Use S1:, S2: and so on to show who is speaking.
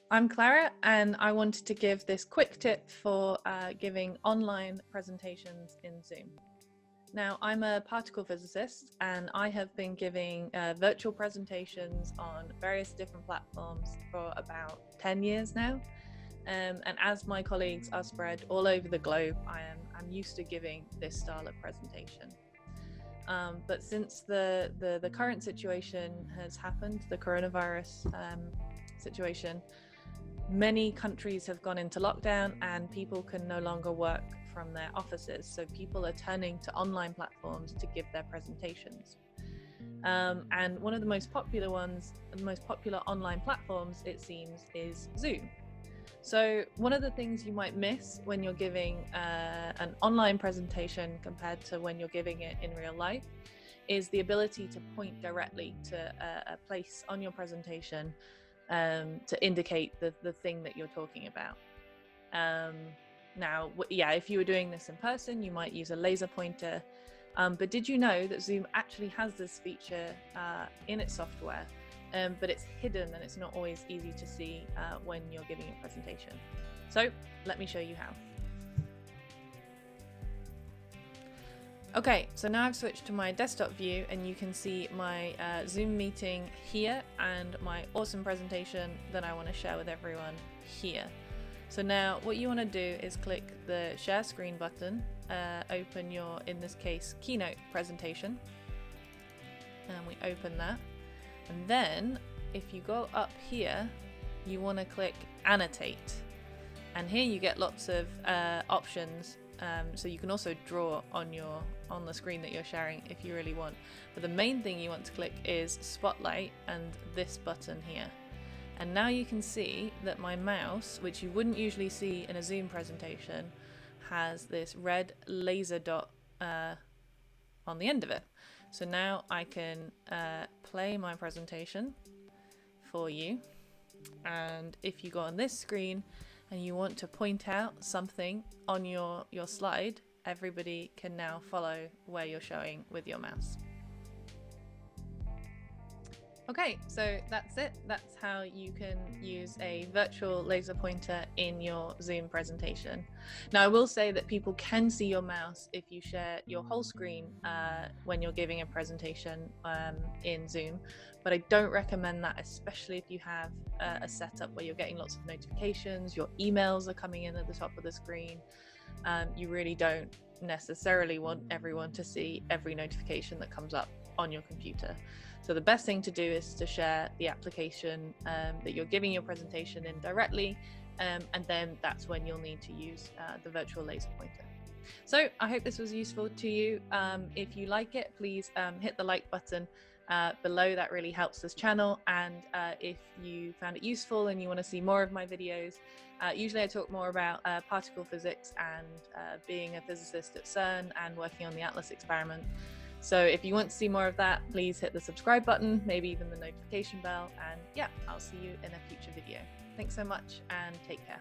S1: I'm Clara, and I wanted to give this quick tip for giving online presentations in Zoom. Now, I'm a particle physicist, and I have been giving virtual presentations on various different platforms for about 10 years now. And as my colleagues are spread all over the globe, I'm used to giving this style of presentation. But since the current situation has happened, the coronavirus situation, many countries have gone into lockdown and people can no longer work from their offices. So people are turning to online platforms to give their presentations. And one of the most popular ones, the most popular online platforms, it seems, is Zoom. So one of the things you might miss when you're giving an online presentation compared to when you're giving it in real life is the ability to point directly to a place on your presentation to indicate the thing that you're talking about. Now, if you were doing this in person, you might use a laser pointer. But did you know that Zoom actually has this feature in its software, but it's hidden and it's not always easy to see when you're giving a presentation. So let me show you how. Okay, so now I've switched to my desktop view and you can see my Zoom meeting here and my awesome presentation that I want to share with everyone here. So now what you want to do is click the share screen button, open your, in this case, keynote presentation, and we open that. And then if you go up here, you want to click annotate. And here you get lots of options. So you can also draw on the screen that you're sharing if you really want. But the main thing you want to click is spotlight and this button here. And now you can see that my mouse, which you wouldn't usually see in a Zoom presentation, has this red laser dot on the end of it. So now I can play my presentation for you. And if you go on this screen and you want to point out something on your slide, everybody can now follow where you're showing with your mouse. Okay, so that's it. That's how you can use a virtual laser pointer in your Zoom presentation. Now, I will say that people can see your mouse if you share your whole screen when you're giving a presentation in Zoom, but I don't recommend that, especially if you have a setup where you're getting lots of notifications, your emails are coming in at the top of the screen. You really don't necessarily want everyone to see every notification that comes up on your computer. So the best thing to do is to share the application that you're giving your presentation in directly, and then that's when you'll need to use the virtual laser pointer. So I hope this was useful to you. If you like it, please hit the like button below. That really helps this channel. And if you found it useful and you want to see more of my videos, usually I talk more about particle physics and being a physicist at CERN and working on the Atlas experiment. So if you want to see more of that, please hit the subscribe button, maybe even the notification bell, and yeah, I'll see you in a future video. Thanks so much and take care.